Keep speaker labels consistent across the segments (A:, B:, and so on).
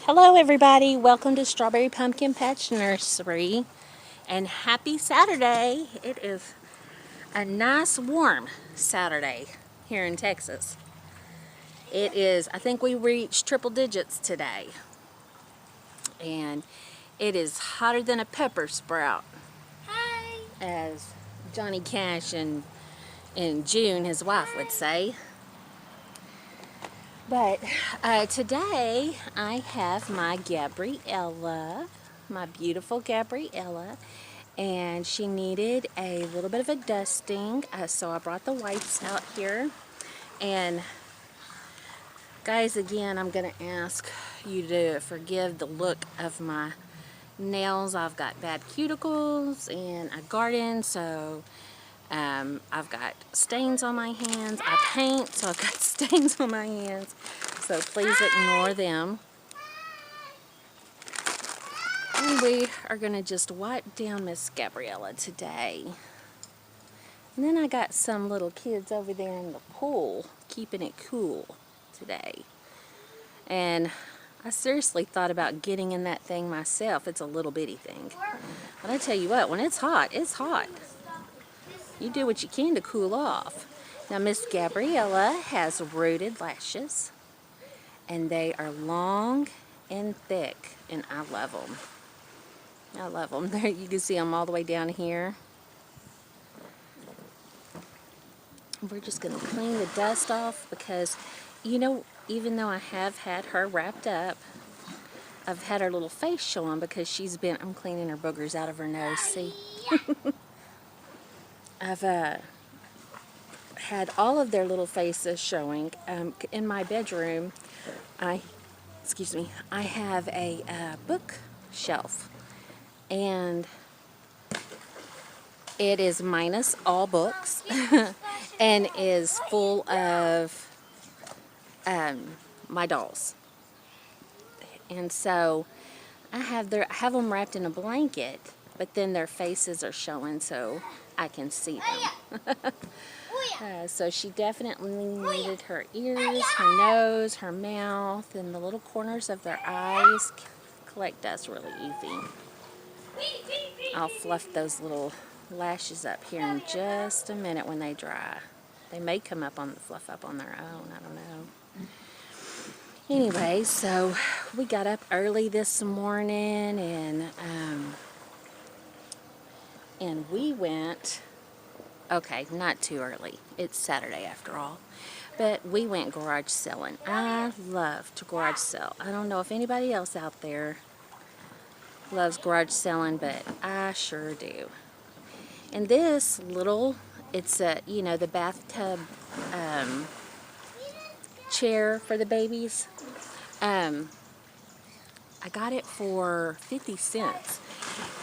A: Hello everybody, welcome to Strawberry Pumpkin Patch Nursery and happy Saturday. It is a nice warm Saturday here in Texas. It is, I think we reached triple digits today, and it is hotter than a pepper sprout.
B: Hi.
A: As Johnny Cash in June, his wife, would say. But today I have my Gabriella, my beautiful Gabriella, and she needed a little bit of a dusting, so I brought the wipes out here. And guys, again, I'm going to ask you to forgive the look of my nails. I've got bad cuticles and I garden, so I've got stains on my hands. I paint, so I've got stains on my hands. So please ignore them. And we are going to just wipe down Miss Gabriella today. And then I got some little kids over there in the pool keeping it cool today. And I seriously thought about getting in that thing myself. It's a little bitty thing. But I tell you what, when it's hot, it's hot. You do what you can to cool off. Now, Miss Gabriella has rooted lashes, and they are long and thick, and I love them. I love them. There, you can see them all the way down here. We're just going to clean the dust off because, you know, even though I have had her wrapped up, I've had her little face showing because I'm cleaning her boogers out of her nose, see? I've had all of their little faces showing. In my bedroom, I have a bookshelf, and it is minus all books and is full of my dolls. And so I have them wrapped in a blanket, but then their faces are showing so I can see them. So she definitely needed her ears, her nose, her mouth, and the little corners of their eyes collect dust really easy. I'll fluff those little lashes up here in just a minute when they dry. They may fluff up on their own, I don't know. Anyway, so we got up early this morning and we went, okay, not too early. It's Saturday after all. But we went garage selling. I love to garage sell. I don't know if anybody else out there loves garage selling, but I sure do. And this little, it's the bathtub chair for the babies. I got it for 50 cents.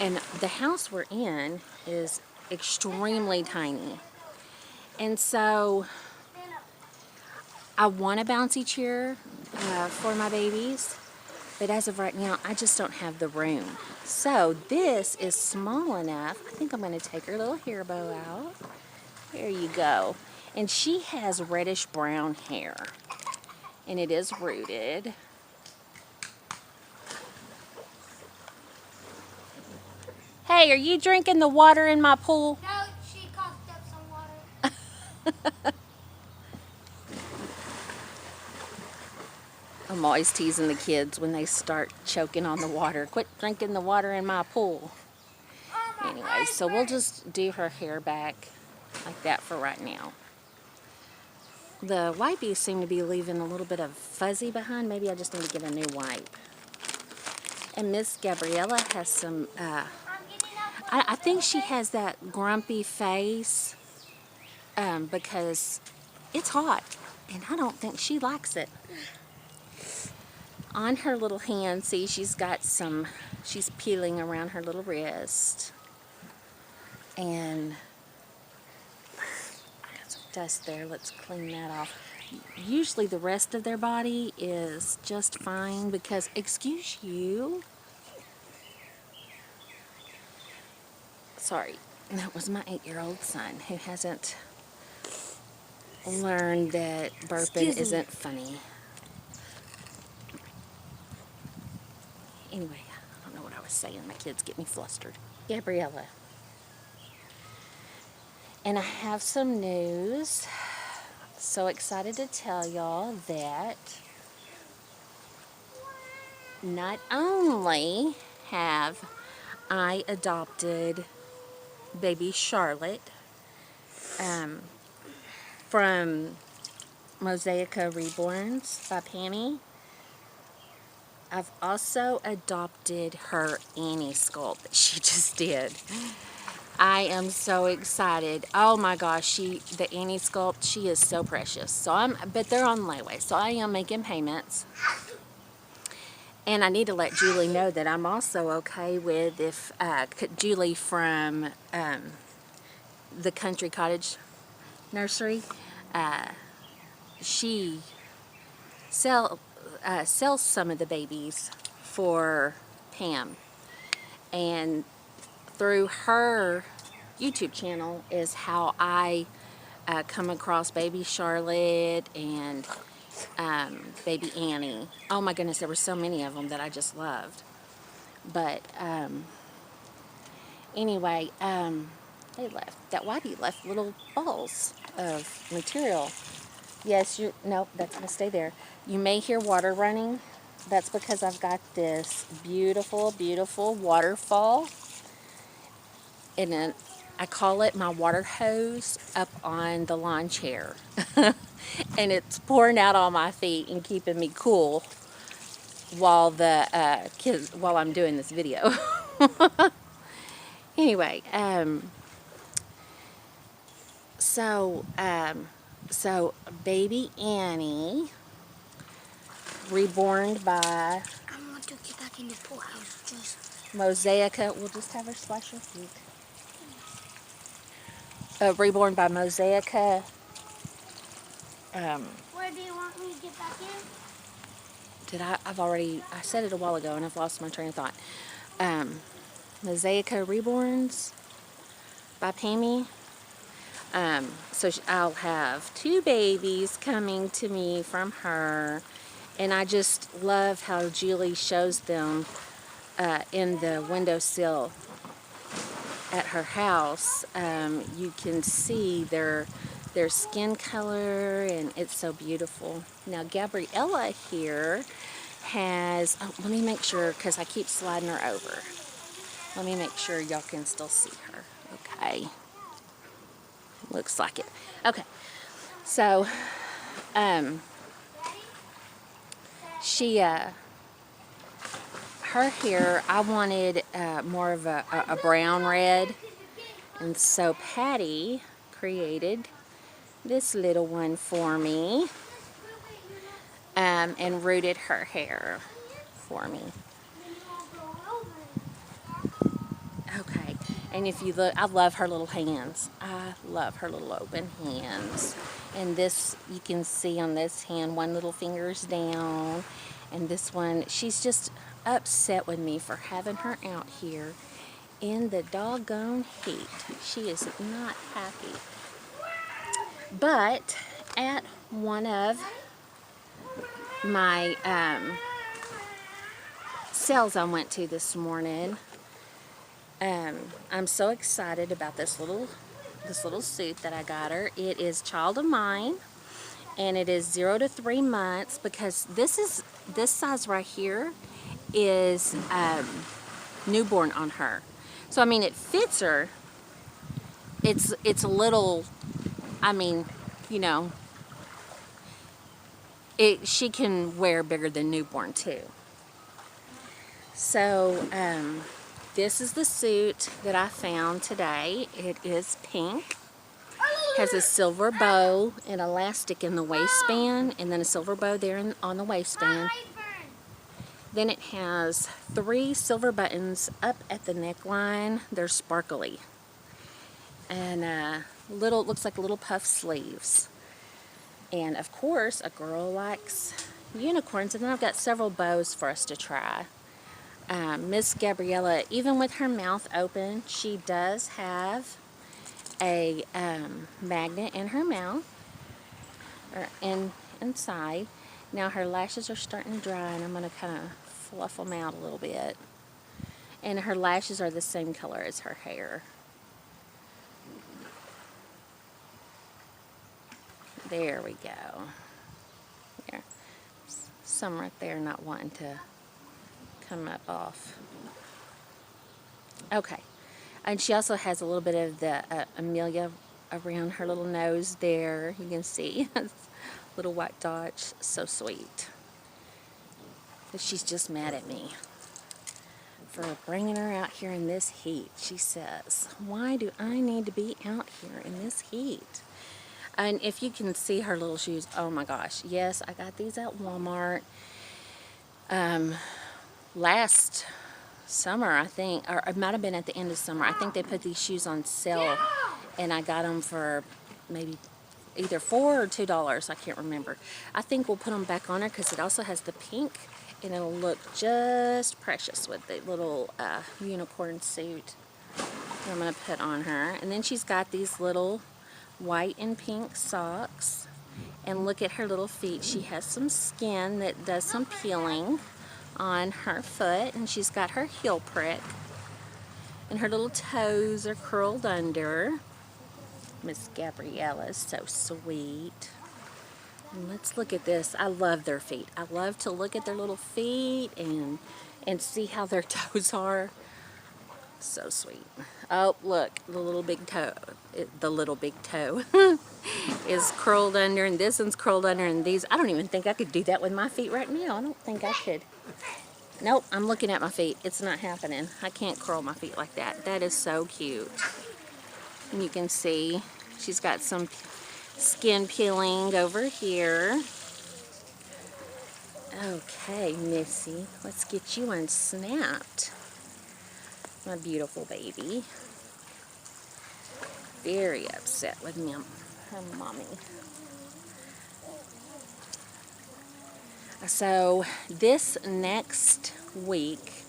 A: And the house we're in is extremely tiny. And so I want a bouncy chair for my babies, but as of right now, I just don't have the room. So this is small enough. I think I'm going to take her little hair bow out. There you go. And she has reddish brown hair, and it is rooted. Hey, are you drinking the water in my pool?
B: No, she coughed up some water.
A: I'm always teasing the kids when they start choking on the water. Quit drinking the water in my pool. Anyway, so we'll just do her hair back like that for right now. The wipies seem to be leaving a little bit of fuzzy behind. Maybe I just need to get a new wipe. And Miss Gabriella has some, I think she has that grumpy face because it's hot, and I don't think she likes it. On her little hand, see, she's peeling around her little wrist. And I got some dust there. Let's clean that off. Usually the rest of their body is just fine because, excuse you. Sorry, that was my 8-year-old son who hasn't learned that burping isn't funny. Anyway, I don't know what I was saying. My kids get me flustered. Gabriella. And I have some news. So excited to tell y'all that not only have I adopted baby Charlotte from Mosaica Reborns by Pammy, I've also adopted her Annie sculpt that she just did. I am so excited. Oh my gosh, the Annie sculpt, she is so precious. But they're on layaway, so I am making payments. And I need to let Julie know that I'm also okay with if Julie from the Country Cottage Nursery, she sells some of the babies for Pam, and through her YouTube channel is how I come across baby Charlotte and baby Annie. Oh my goodness, there were so many of them that I just loved. But anyway, they left. That Whitey left little balls of material. Yes, nope, that's going to stay there. You may hear water running. That's because I've got this beautiful, beautiful waterfall. And then I call it my water hose up on the lawn chair. And it's pouring out on my feet and keeping me cool while while I'm doing this video. Anyway, so baby Annie, reborn by
B: I want to get back in the pool house, just.
A: Mosaica. We'll just have her splash her feet. Reborn by Mosaica.
B: Where do you want me to get back in?
A: I said it a while ago and I've lost my train of thought. Mosaica Reborns by Pammy. So I'll have 2 babies coming to me from her, and I just love how Julie shows them in the windowsill at her house. You can see their skin color, and it's so beautiful. Now Gabriella here has, let me make sure, because I keep sliding her over. Let me make sure y'all can still see her. Okay. Looks like it. Okay. So, her hair, I wanted more of a brown red. And so Patty created this little one for me and rooted her hair for me. Okay, and if you look, I love her little hands. I love her little open hands. And this, you can see on this hand, one little finger's down. And this one, she's just upset with me for having her out here in the doggone heat. She is not happy. But at one of my sales I went to this morning, I'm so excited about this little suit that I got her. It is Child of Mine, and it is 0 to 3 months, because this size right here is newborn on her. So I mean, it fits her. It's a little, I mean, you know, she can wear bigger than newborn too. So this is the suit that I found today. It is pink. Has a silver bow and elastic in the waistband, and then a silver bow there on the waistband. Then it has 3 silver buttons up at the neckline. They're sparkly. And looks like little puff sleeves. And of course, a girl likes unicorns. And then I've got several bows for us to try. Miss Gabriella, even with her mouth open, she does have a magnet in her mouth, or inside. Now her lashes are starting to dry, and I'm going to kind of fluff them out a little bit. And her lashes are the same color as her hair. There we go. There. Some right there not wanting to come up off. Okay. And she also has a little bit of the Amelia around her little nose there. You can see little white dots. So sweet. But she's just mad at me for bringing her out here in this heat. She says, why do I need to be out here in this heat? And if you can see her little shoes, oh my gosh. Yes, I got these at Walmart last summer, I think, or it might have been at the end of summer. I think they put these shoes on sale, and I got them for maybe either $4 or $2. I can't remember. I think we'll put them back on her because it also has the pink, and it'll look just precious with the little unicorn suit that I'm going to put on her. And then she's got these little white and pink socks. And look at her little feet. She has some skin that does some peeling on her foot, and she's got her heel prick. And her little toes are curled under. Miss Gabriella is so sweet. And let's look at this. I love their feet. I love to look at their little feet and see how their toes are. So sweet. Oh, look, the little big toe. The little big toe is curled under, and this one's curled under, and these. I don't even think I could do that with my feet right now. I don't think I could. Nope, I'm looking at my feet. It's not happening. I can't curl my feet like that. That is so cute. And you can see she's got some skin peeling over here. Okay, Missy, let's get you unsnapped. My beautiful baby. Very upset with me, her mommy. So this next week,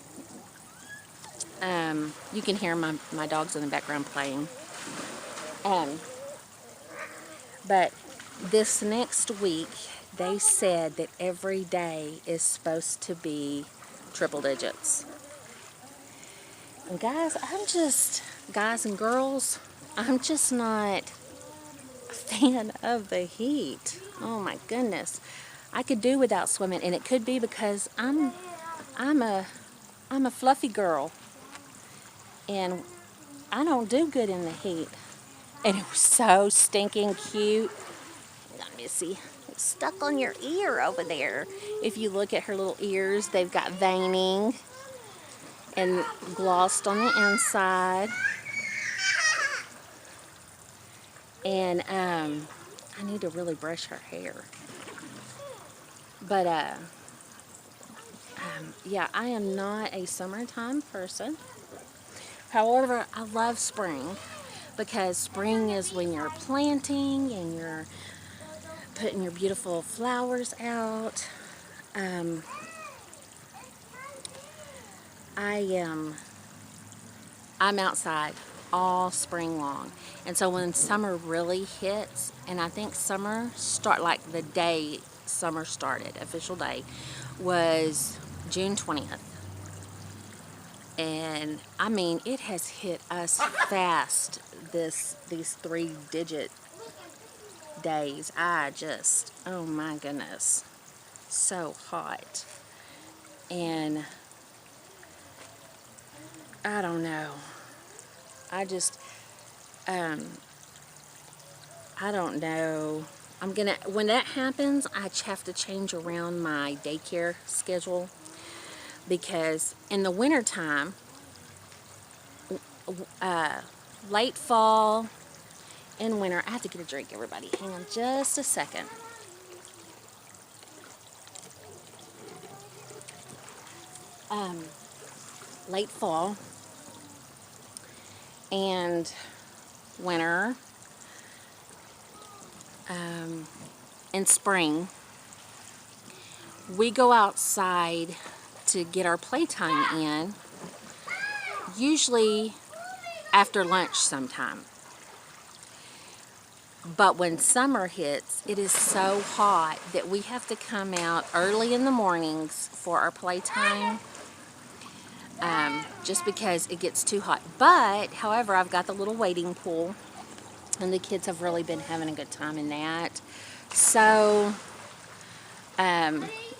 A: you can hear my dogs in the background playing. But this next week, they said that every day is supposed to be triple digits. And guys and girls, I'm just not a fan of the heat. Oh my goodness. I could do without swimming, and it could be because I'm a fluffy girl, and I don't do good in the heat. And it was so stinking cute. Not Missy. It's stuck on your ear over there. If you look at her little ears, they've got veining and glossed on the inside. And I need to really brush her hair. But yeah, I am not a summertime person. However, I love spring, because spring is when you're planting and you're putting your beautiful flowers out. I'm outside all spring long. And so when summer really hits, and I think summer like the day summer started, official day, was June 20th. And I mean, it has hit us fast, these 3-digit days. Oh my goodness, so hot. And I don't know. I don't know. When that happens, I have to change around my daycare schedule, because in the wintertime, late fall and winter, I have to get a drink, everybody. Hang on just a second. Late fall and winter and spring, we go outside to get our playtime in, usually after lunch sometime. But when summer hits, it is so hot that we have to come out early in the mornings for our playtime, just because it gets too hot. But, however, I've got the little wading pool, and the kids have really been having a good time in that. So,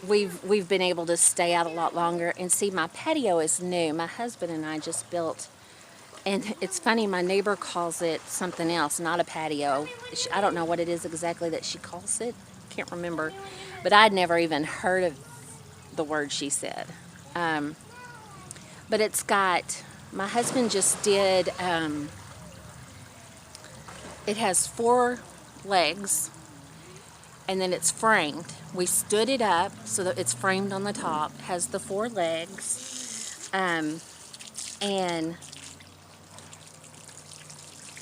A: we've been able to stay out a lot longer. And see, my patio is new. My husband and I just built, and it's funny, my neighbor calls it something else, not a patio. I don't know what it is exactly that she calls it. Can't remember. But I'd never even heard of the word she said. But it's got, my husband just did, it has 4 legs, and then it's framed. We stood it up so that it's framed on the top, has the 4 legs, and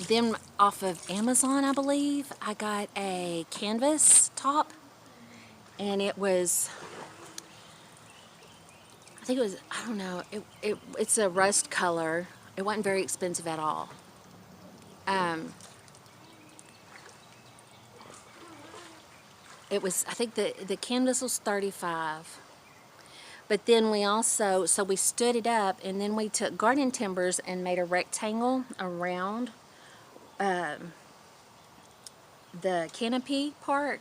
A: then off of Amazon, I believe, I got a canvas top, and it was, I think it was, I don't know, it's a rust color. It wasn't very expensive at all. It was, I think the canvas was $35. But then we also, so we stood it up, and then we took garden timbers and made a rectangle around the canopy part.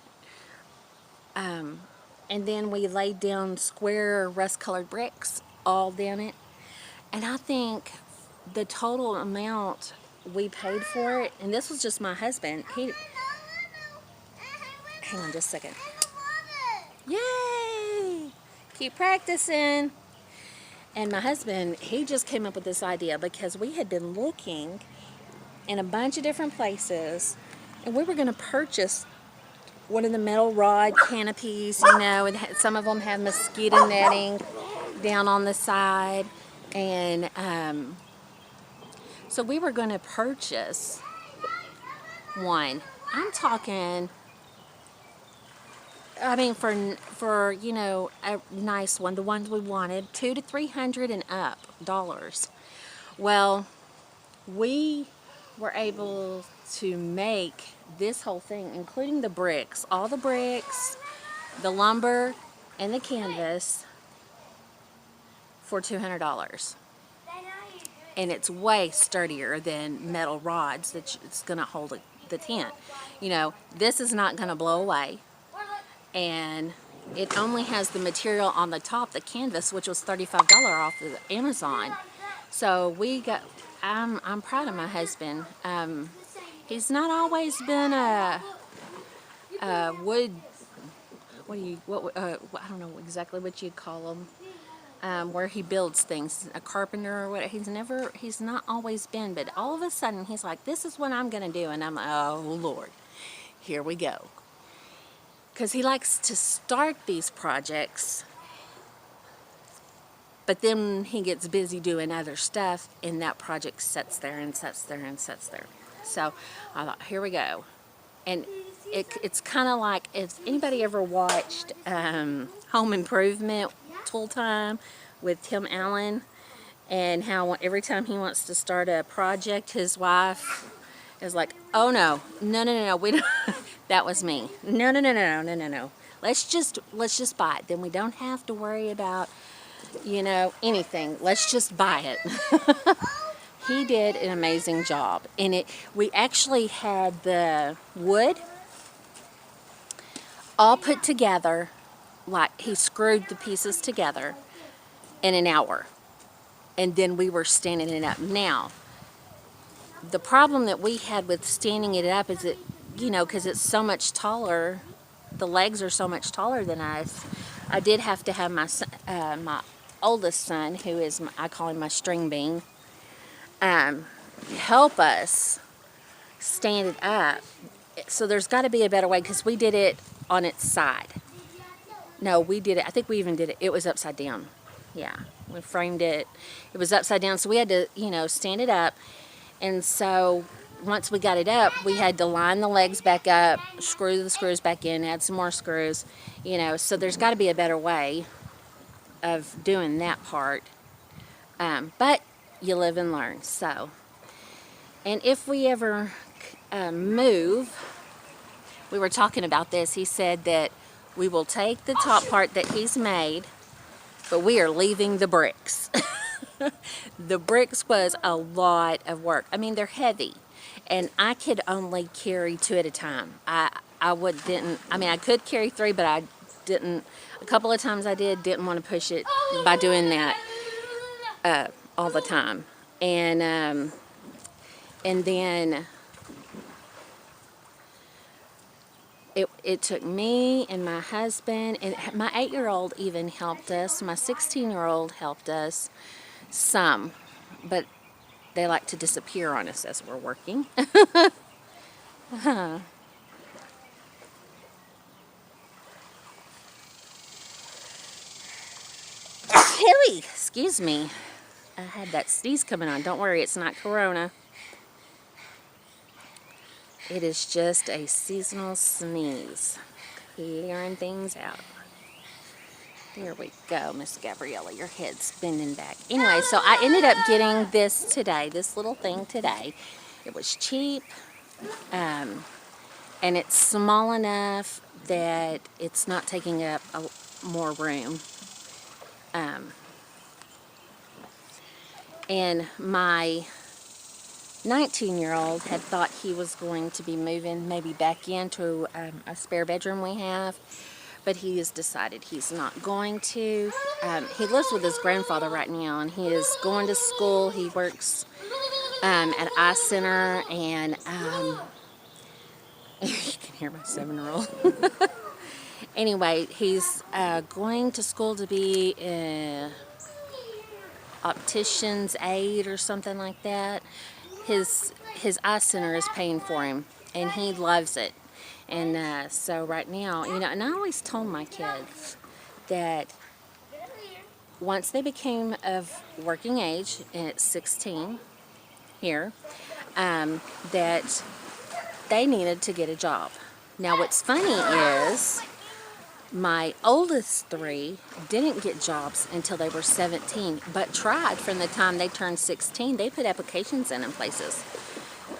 A: And then we laid down square rust-colored bricks all down it. And I think the total amount we paid for it, and this was just my husband. Hang on just a second. Yay! Keep practicing. And my husband, he just came up with this idea because we had been looking in a bunch of different places, and we were going to purchase one of the metal rod canopies, and some of them have mosquito netting down on the side. And so we were going to purchase one. I'm talking, I mean, for a nice one, the ones we wanted, $200 to $300 and up dollars. Well, we were able to make this whole thing, including the bricks, all the bricks, the lumber, and the canvas, for $200. And it's way sturdier than metal rods that it's going to hold the tent. This is not going to blow away. And it only has the material on the top, the canvas, which was $35 off of Amazon. So I'm proud of my husband. He's not always been a wood, I don't know exactly what you'd call him, where he builds things, a carpenter or what. He's not always been, but all of a sudden he's like, this is what I'm going to do. And I'm like, oh Lord, here we go. Because he likes to start these projects, but then he gets busy doing other stuff, and that project sits there and sits there and sits there. So I thought, here we go. And it's kind of like, if anybody ever watched Home Improvement Tool Time with Tim Allen, and how every time he wants to start a project, his wife is like, oh no, we don't. That was me. No. Let's just buy it. Then we don't have to worry about, anything. Let's just buy it. He did an amazing job. And we actually had the wood all put together, like he screwed the pieces together in an hour. And then we were standing it up. Now, the problem that we had with standing it up is because it's so much taller, the legs are so much taller than us. I did have to have my oldest son, who is, I call him my string bean, help us stand it up. So there's got to be a better way, because we did it on its side. No, we did it, I think we even did it, it was upside down. Yeah, we framed it. It was upside down, so we had to, stand it up. And so once we got it up, we had to line the legs back up, screw the screws back in, add some more screws, so there's got to be a better way of doing that part. But you live and learn. So, and if we ever move, we were talking about this. He said that we will take the top part that he's made, but we are leaving the bricks. The bricks was a lot of work. I mean, they're heavy, and I could only carry 2 at a time. I mean, I could carry 3, but I didn't. A couple of times I didn't want to push it by doing that all the time. And then it took me and my husband, and my 8-year-old even helped us. My 16-year-old helped us some, but they like to disappear on us as we're working. Hilly, excuse me. I had that sneeze coming on. Don't worry, it's not corona. It is just a seasonal sneeze. Clearing things out. There we go, Miss Gabriella. Your head's bending back. Anyway, so I ended up getting this today, this little thing today. It was cheap, and it's small enough that it's not taking up more room. And my 19-year-old had thought he was going to be moving maybe back into a spare bedroom we have, but he has decided he's not going to. He lives with his grandfather right now, and he is going to school. He works at Eye Center, and you can hear my 7-year-old. Anyway, he's going to school to be optician's aide or something like that. His Eye Center is paying for him, and he loves it. And so right now, you know, and I always told my kids that once they became of working age, and it's 16 here, that they needed to get a job. Now what's funny is my oldest 3 didn't get jobs until they were 17, but tried from the time they turned 16. They put applications in places.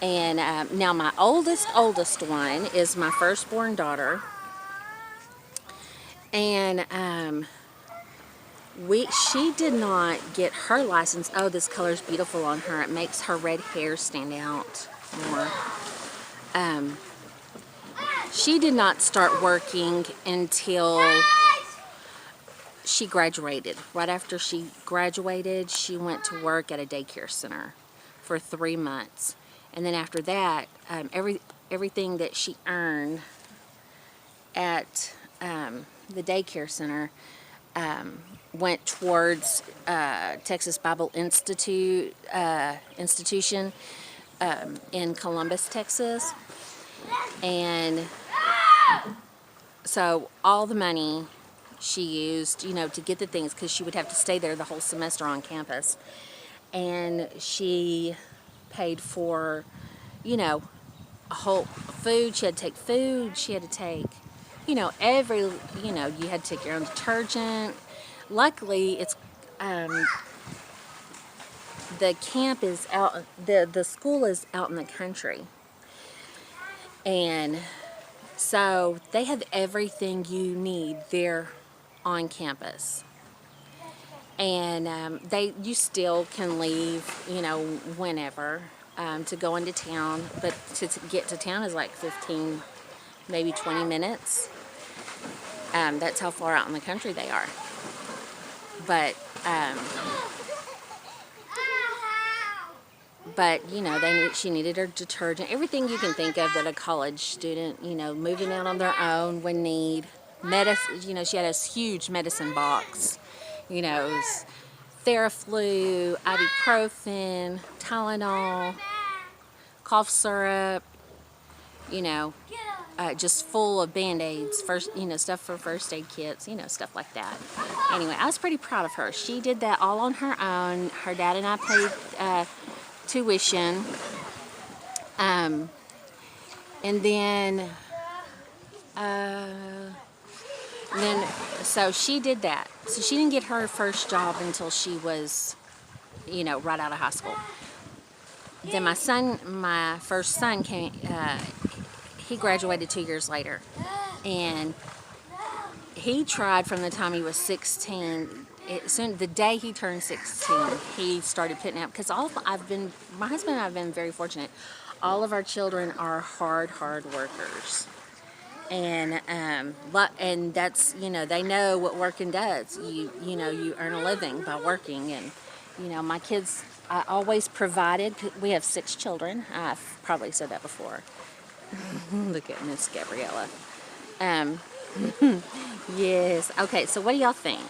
A: And now my oldest one is my firstborn daughter. And she did not get her license. Oh, this color's beautiful on her. It makes her red hair stand out more. She did not start working until she graduated. Right after she graduated, she went to work at a daycare center for 3 months. And then after that, everything that she earned at the daycare center went towards Texas Bible Institution in Columbus, Texas. And so all the money she used, you know, to get the things, because she would have to stay there the whole semester on campus. And she paid for, you know, a whole food. She had to take food. She had to take, you know, you had to take your own detergent. Luckily, it's, the camp is out, the school is out in the country. And so they have everything you need there on campus. And you still can leave, you know, whenever to go into town. But to get to town is like 15, maybe 20 minutes. That's how far out in the country they are. But you know, she needed her detergent, everything you can think of that a college student, you know, moving out on their own would need. Medicine, you know, she had a huge medicine box, you know, Theraflu, ibuprofen, Tylenol, cough syrup, you know, just full of Band-Aids, stuff for first aid kits, you know, stuff like that. Anyway, I was pretty proud of her. She did that all on her own. Her dad and I paid tuition. And then so she did that. So she didn't get her first job until she was, you know, right out of high school. Then my first son came, he graduated 2 years later. And he tried from the time he was 16. The day he turned 16, he started putting out, because my husband and I have been very fortunate. All of our children are hard workers. And and that's, they know what working does. You earn a living by working. And my kids, I always provided. We have 6 children. I've probably said that before. Look at Miss Gabriella. Yes. Okay, so what do y'all think?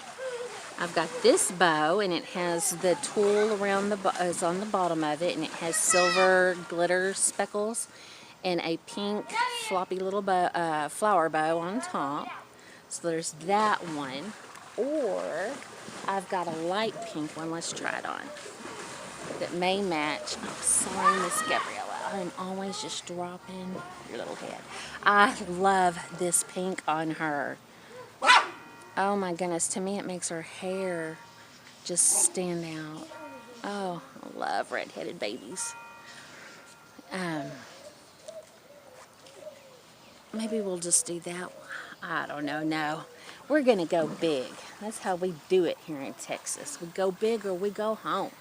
A: I've got this bow, and it has the tulle around is on the bottom of it, and it has silver glitter speckles and a pink floppy little flower bow on top. So there's that one. Or I've got a light pink one. Let's try it on. That may match. Oh, sorry, Miss Gabriella. I'm always just dropping your little head. I love this pink on her. Oh my goodness, to me it makes her hair just stand out. Oh, I love redheaded babies. Maybe we'll just do that. I don't know, no. We're gonna go big. That's how we do it here in Texas. We go big or we go home.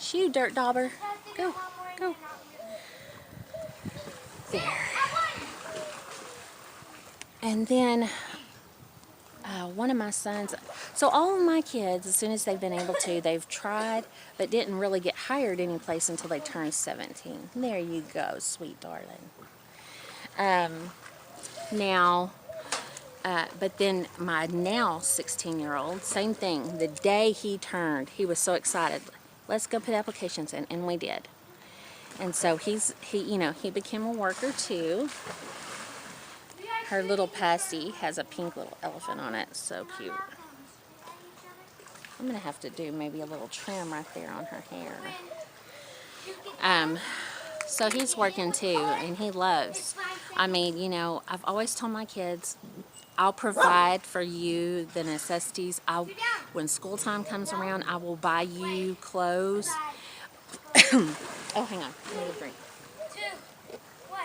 A: Shoo, dirt dauber. Go, go. There. And then one of my sons, so all of my kids, as soon as they've been able to, they've tried, but didn't really get hired any place until they turned 17. There you go, sweet darling. But then my now 16-year-old, same thing. The day he turned, he was so excited. Let's go put applications in, and we did. And so he became a worker too. Her little passy has a pink little elephant on it. So cute. I'm going to have to do maybe a little trim right there on her hair. So he's working too, and he loves. I've always told my kids, I'll provide for you the necessities. When school time comes around, I will buy you clothes. Oh, hang on. I need a drink.
B: 2, 1.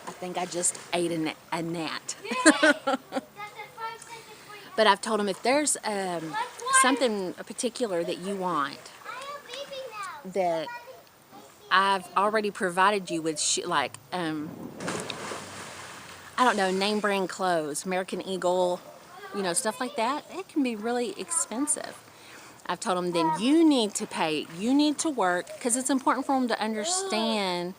A: I think I just ate a gnat. But I've told them, if there's something particular that you want that I've already provided you with, I don't know, name brand clothes, American Eagle, stuff like that, it can be really expensive. I've told them, then you need to pay, you need to work, because it's important for them to understand,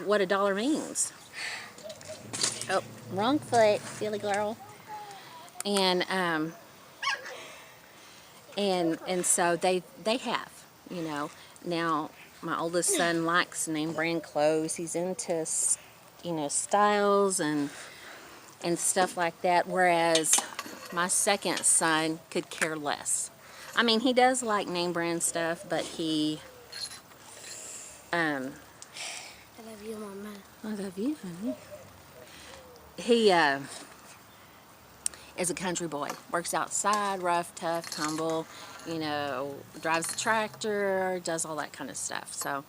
A: what a dollar means. Oh, wrong foot, silly girl. And so they have, Now my oldest son likes name brand clothes. He's into, styles and stuff like that, whereas my second son could care less. He does like name brand stuff, but he I
B: love you, Mama.
A: I love you, honey. He is a country boy. Works outside, rough, tough, tumble, drives the tractor, does all that kind of stuff. So,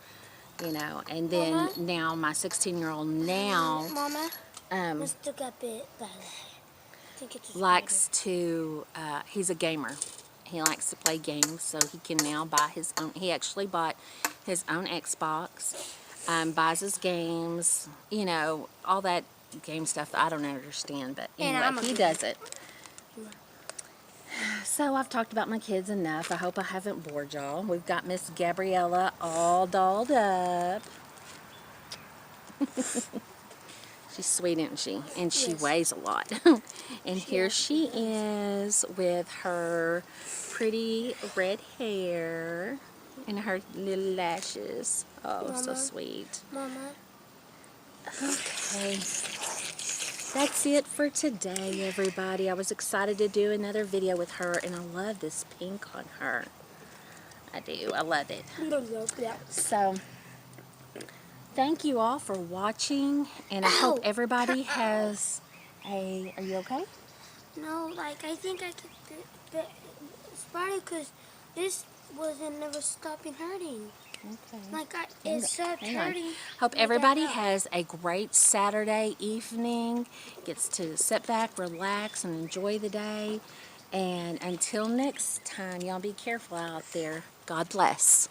A: and then
B: Mama?
A: Now my 16-year-old now
B: Mama, let's look up it.
A: Likes to, he's a gamer. He likes to play games, so he can now buy his own. He actually bought his own Xbox, buys his games, all that game stuff that I don't understand, but anyway, he does it. So I've talked about my kids enough. I hope I haven't bored y'all. We've got Miss Gabriella all dolled up. She's sweet, isn't she? And she weighs a lot. And here she is with her pretty red hair and her little lashes. Oh,
B: Mama.
A: So sweet.
B: Mama.
A: Okay. That's it for today, everybody. I was excited to do another video with her, and I love this pink on her. I do. I love it. So, thank you all for watching, and I hope everybody has a... Are you okay?
B: No, I think I could... It's probably because this wasn't never stopping hurting.
A: Okay.
B: It's
A: Hang on.
B: hurting.
A: Hope
B: My
A: everybody
B: dad up.
A: has a great Saturday evening, gets to sit back, relax, and enjoy the day. And until next time, y'all be careful out there. God bless.